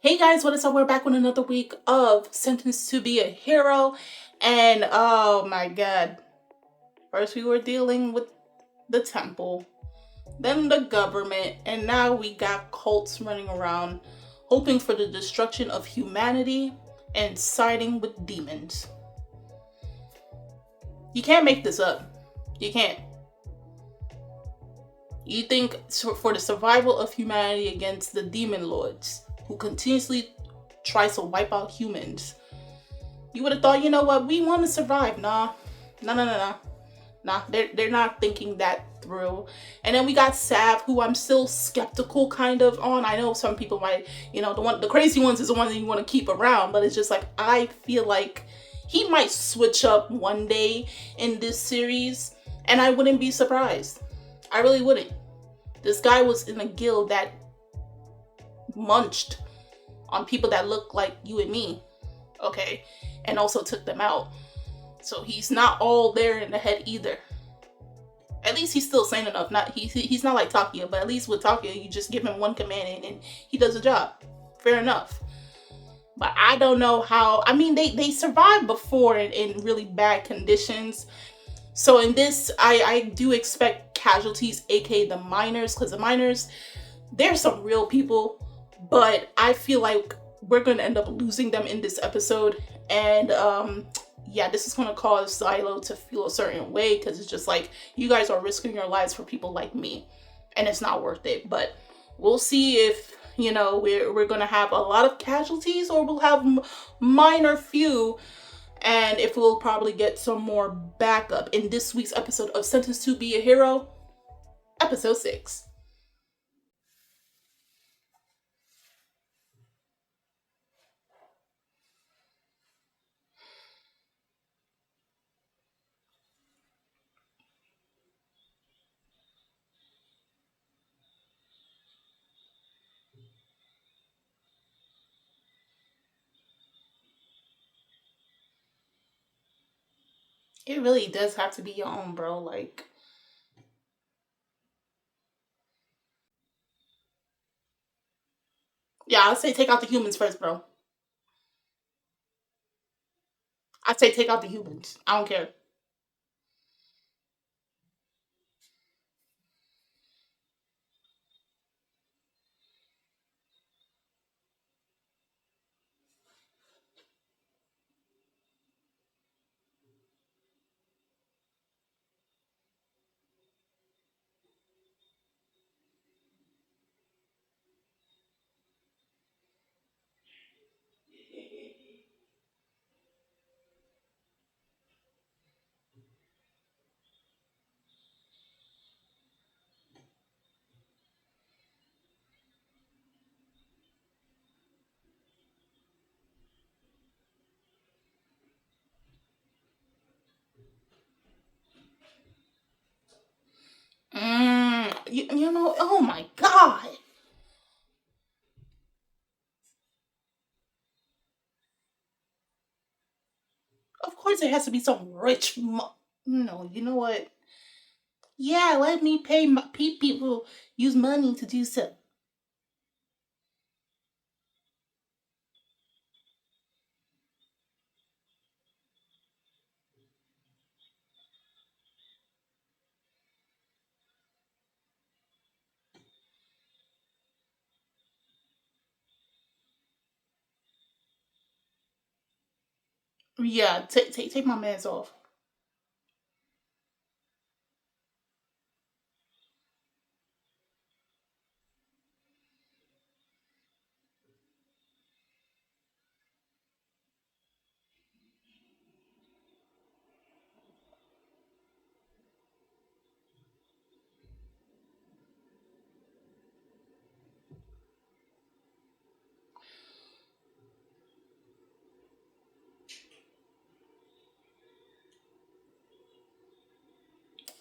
Hey guys, what is up? We're back with another week of Sentenced to be a Hero. And oh my god. First we were dealing with the temple, then the government, and now we got cults running around hoping for the destruction of humanity and siding with demons. You can't make this up. You can't. You think for the survival of humanity against the demon lords who continuously tries to wipe out humans, you would have thought, you know what, we want to survive. Nah, they're not thinking that through. And then we got Sav, who I'm still skeptical kind of on. I know some people might, the crazy ones is the ones that you want to keep around, but it's just like, I feel like he might switch up one day in this series, and I wouldn't be surprised. I really wouldn't. This guy was in a guild that munched on people that look like you and me, okay? And also took them out. So he's not all there in the head either. At least he's still sane enough. He's not like Takia, but at least with Takia, you just give him one command and he does the job. Fair enough. But I don't know how. I mean, they survived before in really bad conditions. So in this, I do expect casualties, aka the miners, because the miners, they're some real people, but I feel like we're going to end up losing them in this episode. And yeah, this is going to cause Xylo to feel a certain way, because it's just like, you guys are risking your lives for people like me, and it's not worth it. But we'll see if, we're going to have a lot of casualties, or we'll have minor few, and if we'll probably get some more backup in this week's episode of Sentenced to be a Hero, episode 6. It really does have to be your own, bro. Like, yeah, I'd say take out the humans first, bro. I'd say take out the humans. I don't care. Oh my god. Of course it has to be some rich no, you know what? Yeah, let me pay my people use money to do so. Yeah, take my mans off.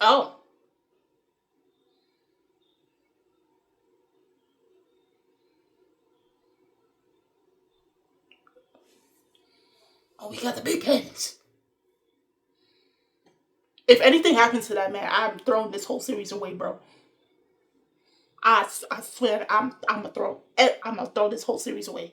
Oh. Oh, we got the big pens. If anything happens to that man, I'm throwing this whole series away, bro. I swear I'm gonna throw this whole series away.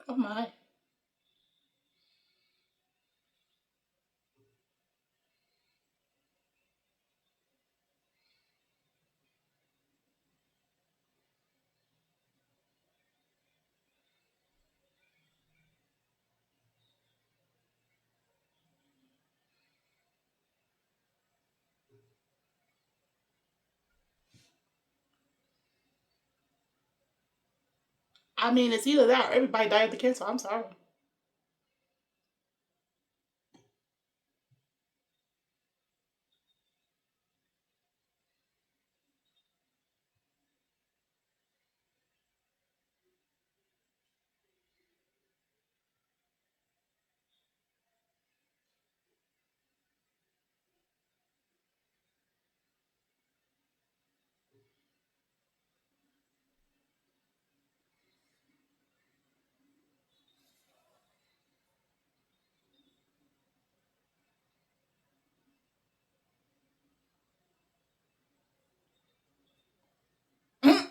Oh my. I mean, it's either that or everybody died of the cancer. I'm sorry. Mm.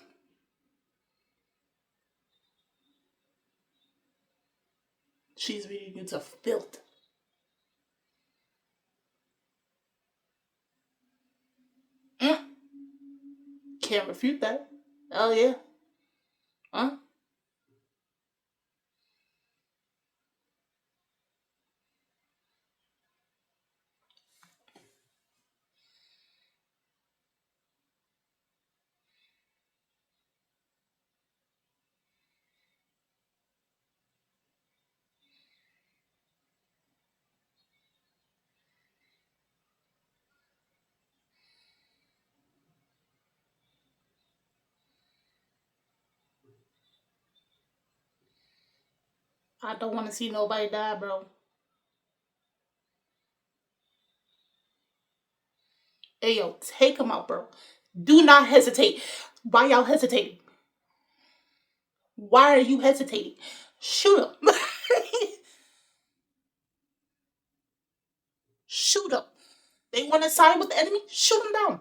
She's reading you to filth. Mm. Can't refute that. Oh yeah. Huh? I don't want to see nobody die, bro. Hey yo, take him out, bro. Do not hesitate. Why y'all hesitating? Why are you hesitating? Shoot him. Shoot him. They want to side with the enemy? Shoot him down.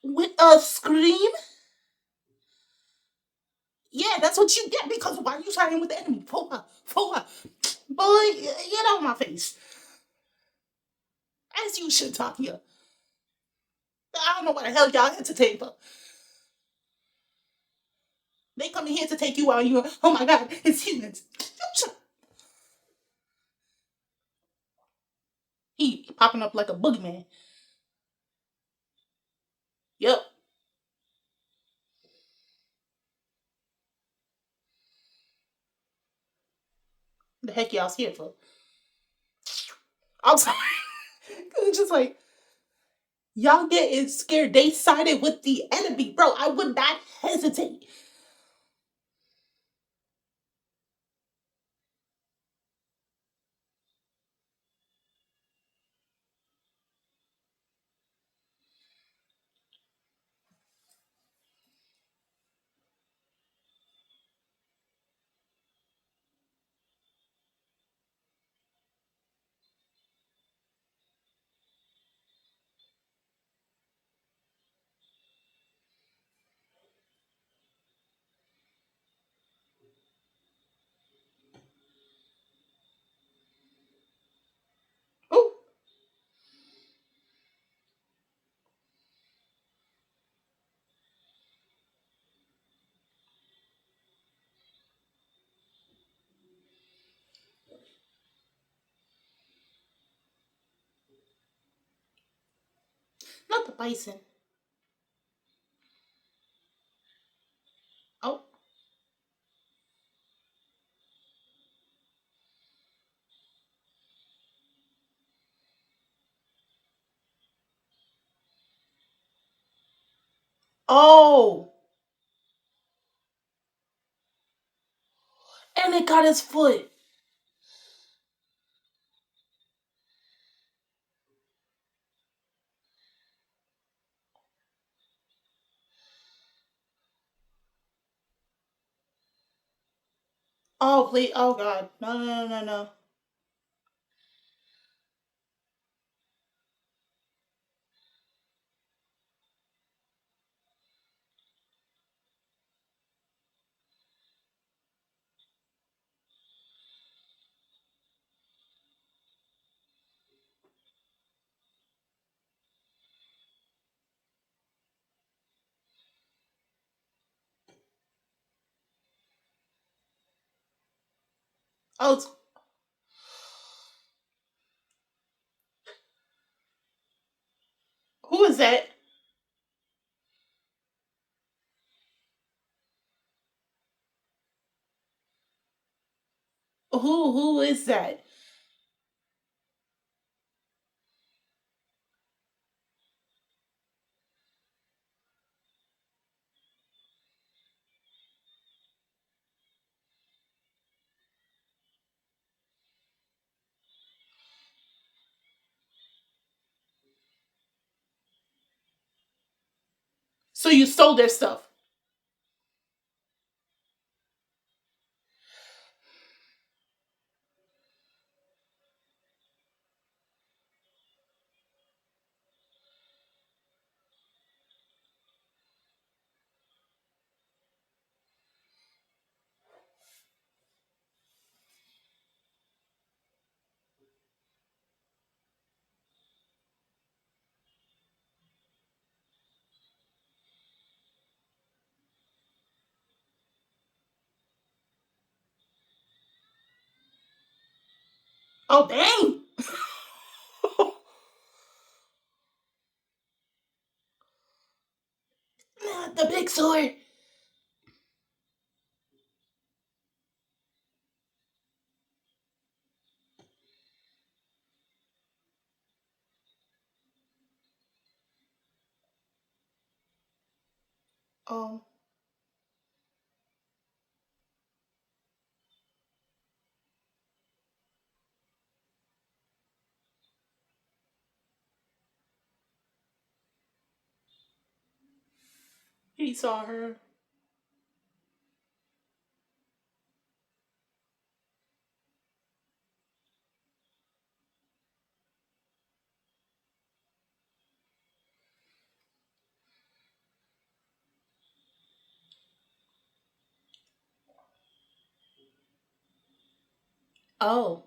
With a scream? Yeah, that's what you get because why are you siding with the enemy? For what? For what? Boy, get out of my face. As you should, Takia. I don't know what the hell y'all hesitating for. They come in here to take you out and you, oh my god, it's humans. He popping up like a boogeyman. Yep. The heck y'all scared for? I'm sorry. It's just like, y'all getting scared. They sided with the enemy, bro. I would not hesitate. Oh, not the bison. Oh, oh. and it got his foot. Oh please! Oh God! No! No! No! No! No! Oh, who is that? Who is that? So you stole their stuff? Oh dang! The big sword. Oh, he saw her. Oh,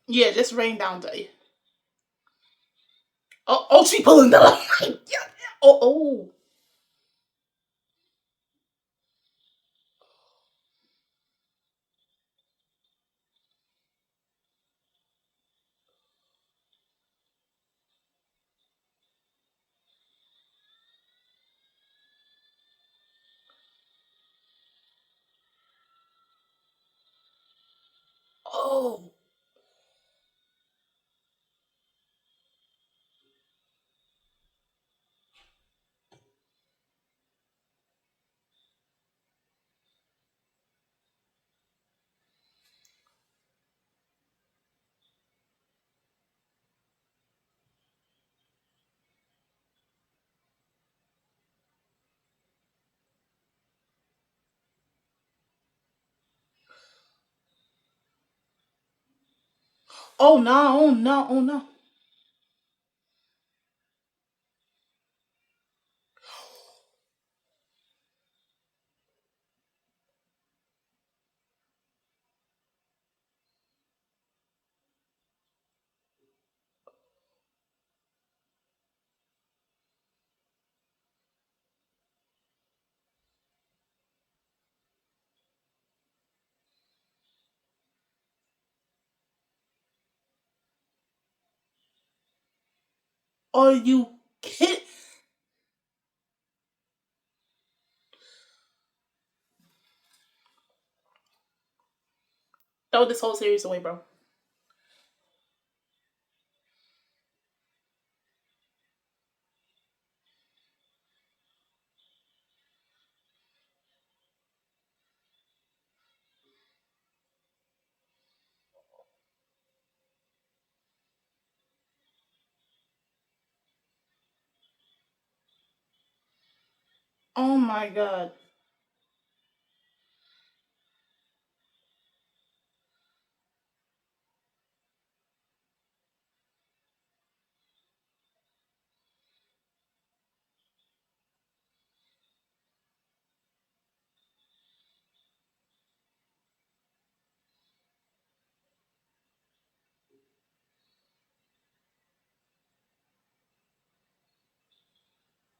yeah, just rain down to you. Oh, oh, she pulling the line. Yeah. Oh, oh, oh. Oh no, oh no, oh no. Are you kidding? Throw this whole series away, bro. Oh my god.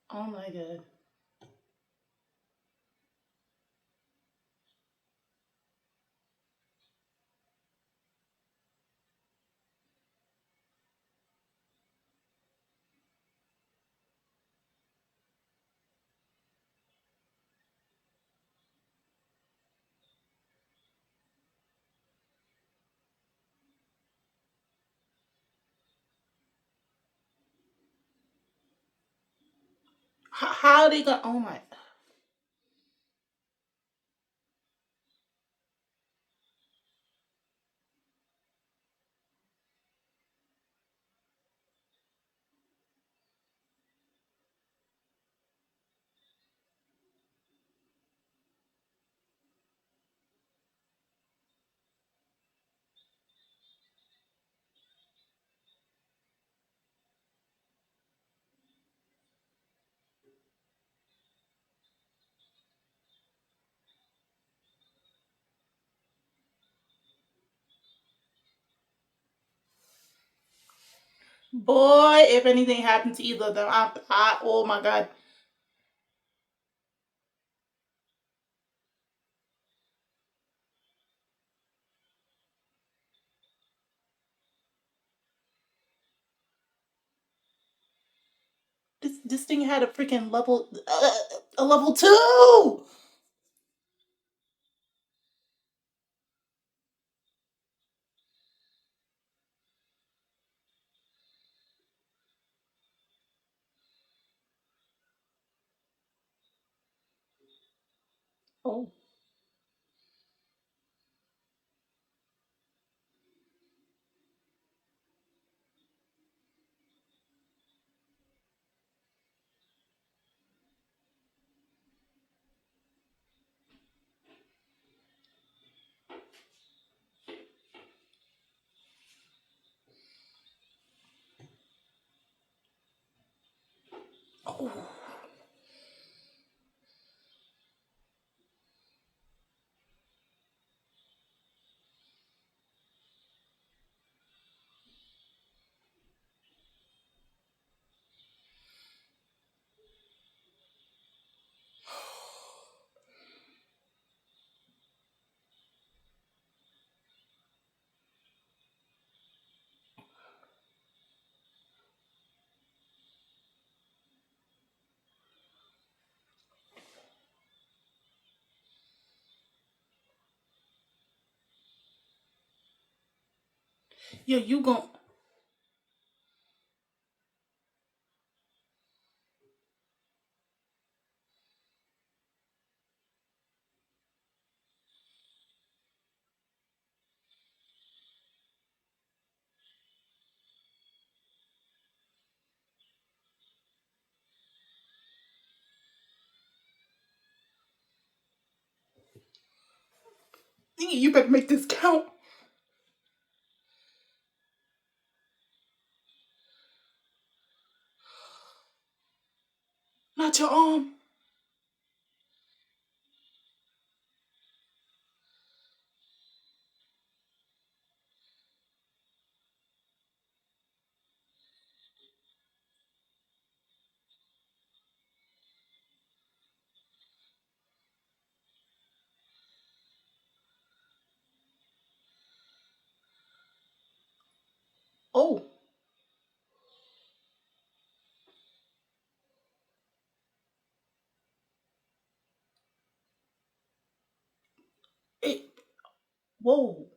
Oh my god. How are they gonna? Oh my. Boy, if anything happened to either of them, oh my god. This thing had a freaking level, a level 2. Oh. Oh. Yo, you gon' you better make this count. Not your arm. Oh. Whoa.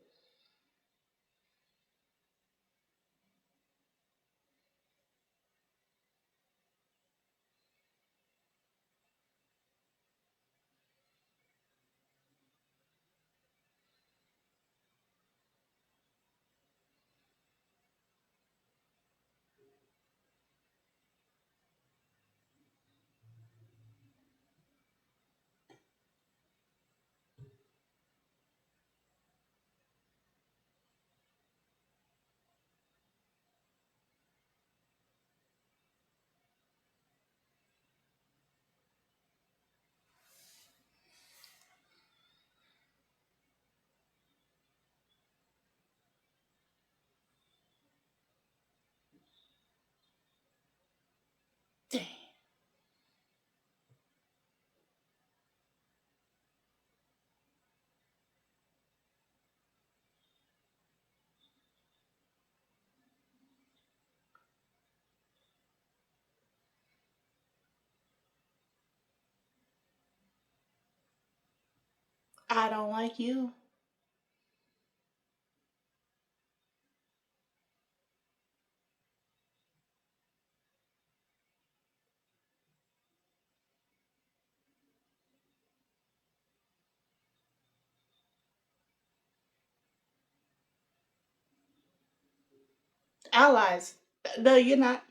Dang. I don't like you. Allies. No, you're not.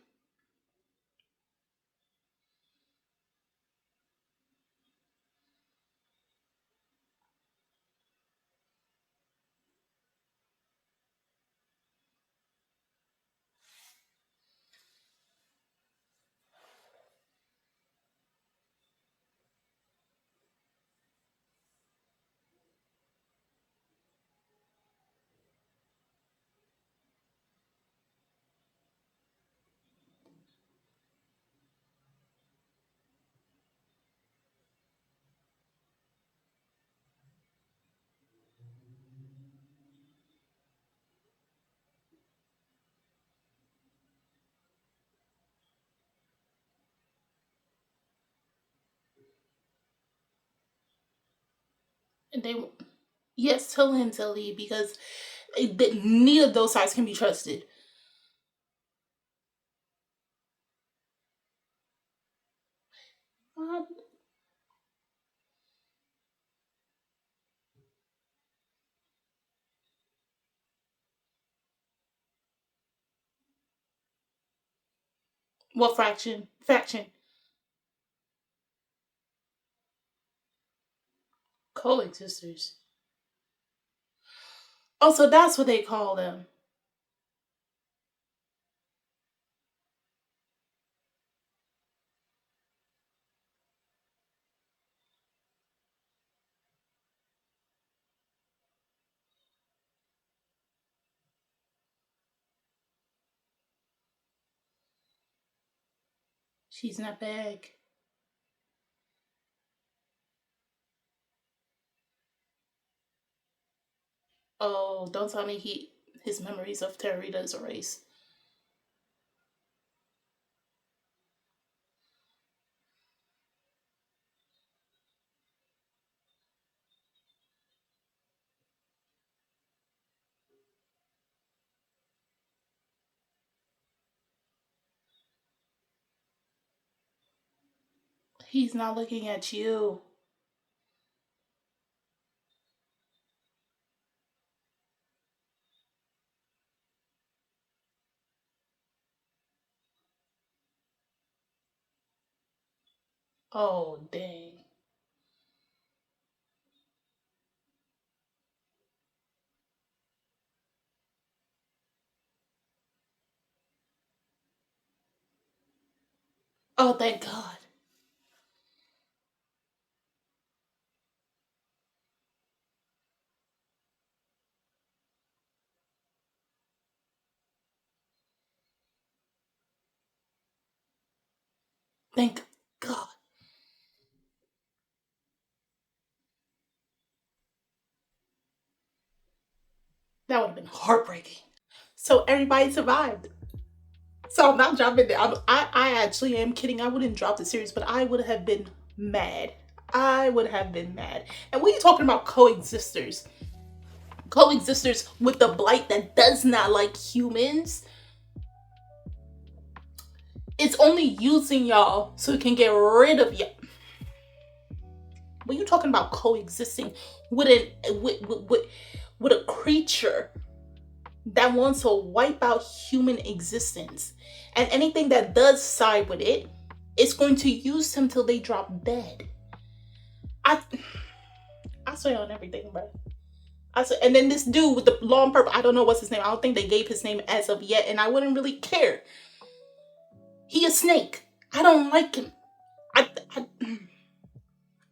And they, yes, tell him to leave because neither of those sides can be trusted. What? What fraction? Faction. Coexisters. Oh, so that's what they call them. She's not big. Oh, don't tell me his memories of Teoritta is erased. He's not looking at you. Oh, dang. Oh, thank God. Thank God. That would have been heartbreaking. So everybody survived. So I'm not dropping it. I actually am kidding. I wouldn't drop the series, but I would have been mad. I would have been mad. And when you're talking about coexisters, coexisters with the blight that does not like humans, it's only using y'all so it can get rid of you. When you're talking about coexisting with a creature that wants to wipe out human existence, and anything that does side with it, it's going to use them till they drop dead. I swear on everything, bro. And then this dude with the long purple, I don't know what's his name. I don't think they gave his name as of yet, and I wouldn't really care. He a snake. I don't like him.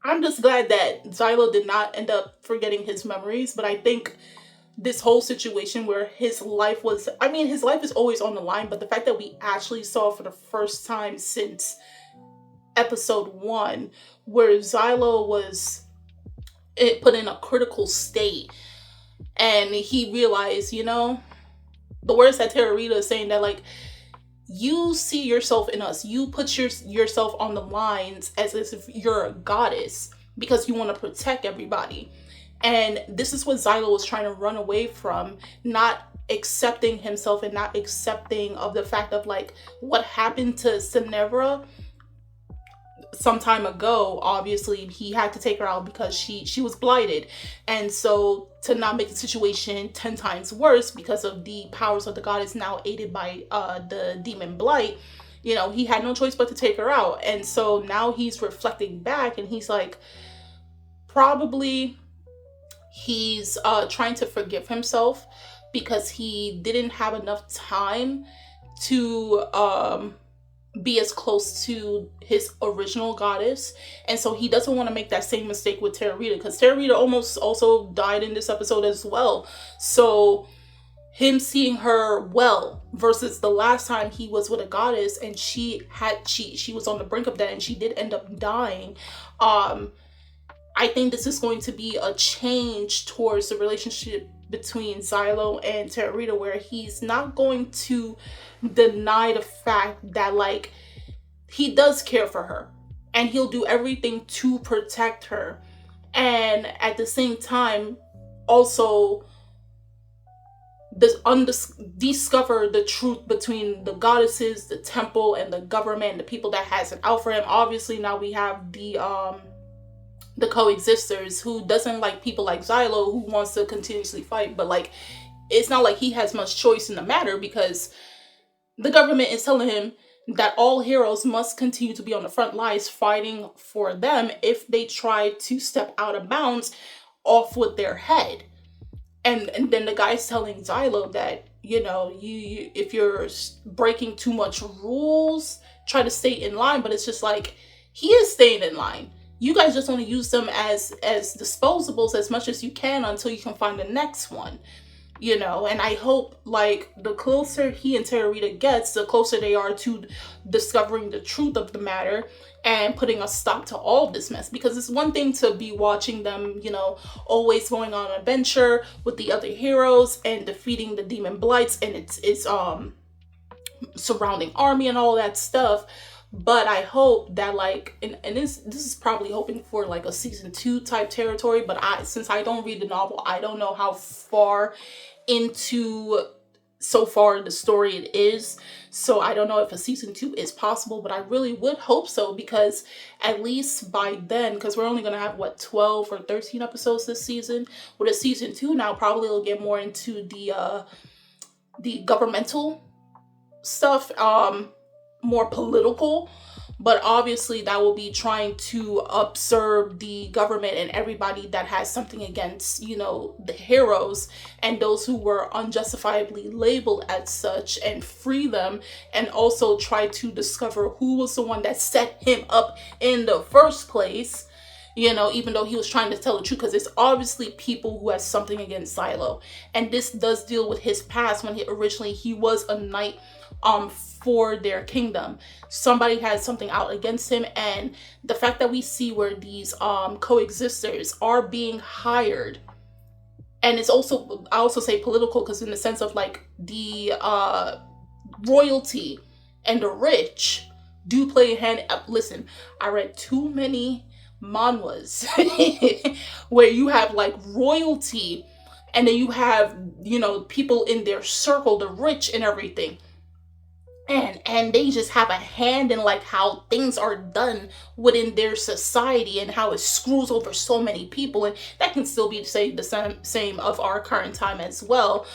I'm just glad that Xylo did not end up forgetting his memories, but I think this whole situation where his life was, I mean, his life is always on the line, but the fact that we actually saw for the first time since episode 1, where Xylo was put in a critical state, and he realized, you know, the words that Teoritta is saying, that like, you see yourself in us, you put yourself on the lines as if you're a goddess because you want to protect everybody. And this is what Xylo was trying to run away from, not accepting himself and not accepting of the fact of like what happened to Cenevra some time ago. Obviously he had to take her out because she was blighted, and so to not make the situation 10 times worse because of the powers of the goddess now aided by the demon blight, you know, he had no choice but to take her out. And so now he's reflecting back and he's like, probably he's trying to forgive himself because he didn't have enough time to be as close to his original goddess, and so he doesn't want to make that same mistake with Teoritta, because Teoritta almost also died in this episode as well. So him seeing her well versus the last time he was with a goddess and she was on the brink of that and she did end up dying. I think this is going to be a change towards the relationship between Xylo and Teoritta, where he's not going to deny the fact that like he does care for her and he'll do everything to protect her, and at the same time also discover the truth between the goddesses, the temple, and the government, the people that has it out for him. Obviously now we have the coexisters, who doesn't like people like Xylo, who wants to continuously fight, but like it's not like he has much choice in the matter, because the government is telling him that all heroes must continue to be on the front lines fighting for them. If they try to step out of bounds, off with their head. And then the guy's telling Xylo that, you know, you if you're breaking too much rules, try to stay in line. But it's just like, he is staying in line. You guys just want to use them as disposables as much as you can until you can find the next one, you know. And I hope like the closer he and Teoritta gets, the closer they are to discovering the truth of the matter and putting a stop to all this mess. Because it's one thing to be watching them, you know, always going on an adventure with the other heroes and defeating the demon blights and its surrounding army and all that stuff. But I hope that like, and this is probably hoping for like a season 2 type territory, but since I don't read the novel, I don't know how far into so far the story it is. So I don't know if a season 2 is possible, but I really would hope so, because at least by then, because we're only gonna have what, 12 or 13 episodes this season. With a season 2 now, probably it'll get more into the governmental stuff, more political, but obviously that will be trying to observe the government and everybody that has something against, you know, the heroes and those who were unjustifiably labeled as such, and free them, and also try to discover who was the one that set him up in the first place, you know, even though he was trying to tell the truth, because it's obviously people who have something against Xylo. And this does deal with his past, when originally he was a knight for their kingdom. Somebody had something out against him, and the fact that we see where these coexisters are being hired, and it's also, I also say political, because in the sense of like the royalty and the rich do play a hand. Listen, I read too many manhwas where you have like royalty And then you have, people in their circle, the rich and everything. And they just have a hand in like how things are done within their society and how it screws over so many people. And that can still be the same of our current time as well.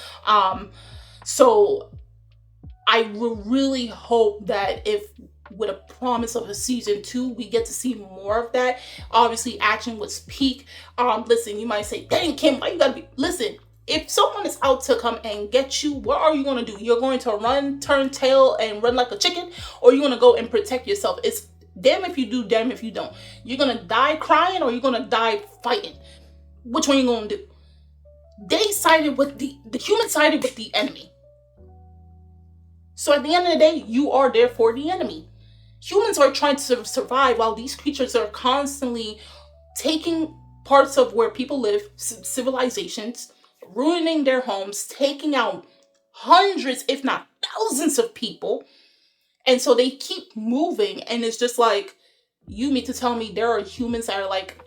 So I will really hope that if with a promise of a season 2, we get to see more of that. Obviously, action was peak. Listen, you might say, dang, Kim, why you gotta be... Listen, if someone is out to come and get you, what are you going to do? You're going to run, turn tail, and run like a chicken? Or you're going to go and protect yourself? It's damn if you do, damn if you don't. You're going to die crying or you're going to die fighting. Which one are you going to do? They sided with the human sided with the enemy. So at the end of the day, you are therefore the enemy. Humans are trying to survive while these creatures are constantly taking parts of where people live, civilizations, ruining their homes, taking out hundreds, if not thousands of people. And so they keep moving. And it's just like, you mean to tell me there are humans that are like,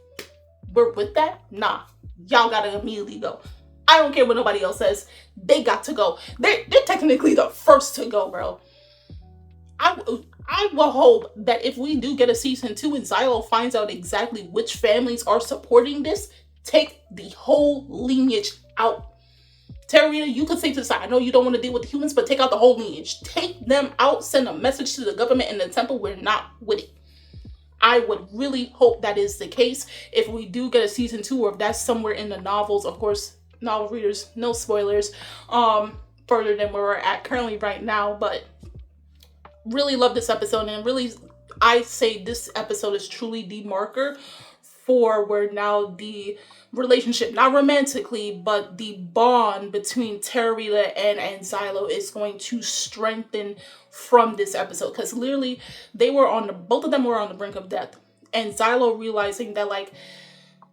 we're with that? Nah, y'all gotta immediately go. I don't care what nobody else says. They got to go. They're technically the first to go, bro. I will hope that if we do get a season 2 and Xylo finds out exactly which families are supporting this, take the whole lineage out. Teoritta, you could say to the side, I know you don't want to deal with the humans, but take out the whole lineage. Take them out, send a message to the government and the temple, we're not with it. I would really hope that is the case. If we do get a season 2, or if that's somewhere in the novels, of course, novel readers, no spoilers, further than where we're at currently right now, but really love this episode. And really, I say this episode is truly the marker for where now the relationship, not romantically, but the bond between Teoritta and Xylo is going to strengthen from this episode. Because literally, both of them were on the brink of death. And Xylo realizing that, like,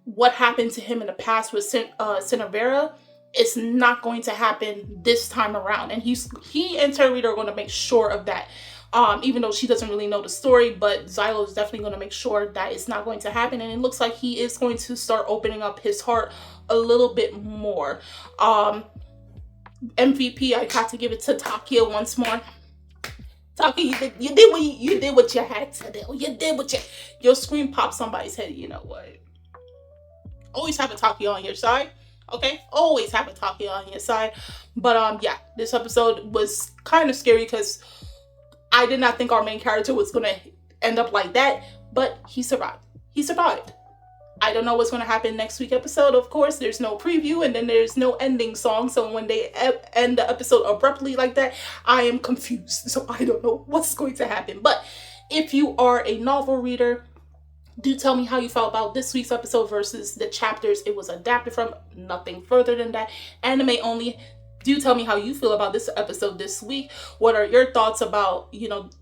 what happened to him in the past with Cinevera is not going to happen this time around. And he and Teoritta are going to make sure of that. Even though she doesn't really know the story, but Xylo is definitely going to make sure that it's not going to happen. And it looks like he is going to start opening up his heart a little bit more. MVP, I got to give it to Takia once more. Takia, you did what you had to do. You did what your screen popped somebody's head. You know what? Always have a Takia on your side. Okay? Always have a Takia on your side. But yeah, this episode was kind of scary because I did not think our main character was going to end up like that, but he survived. He survived. I don't know what's going to happen next week's episode. Of course, there's no preview and then there's no ending song. So when they end the episode abruptly like that, I am confused. So I don't know what's going to happen. But if you are a novel reader, do tell me how you felt about this week's episode versus the chapters it was adapted from. Nothing further than that. Anime only. Do tell me how you feel about this episode this week. What are your thoughts about,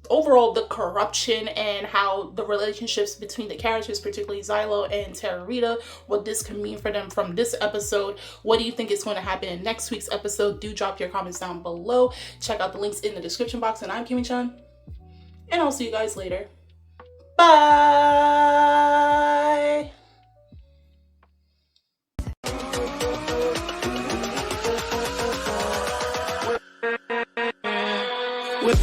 overall the corruption and how the relationships between the characters, particularly Xylo and Teoritta, what this can mean for them from this episode? What do you think is going to happen in next week's episode? Do drop your comments down below. Check out the links in the description box. And I'm Kimmy-chan. And I'll see you guys later. Bye! With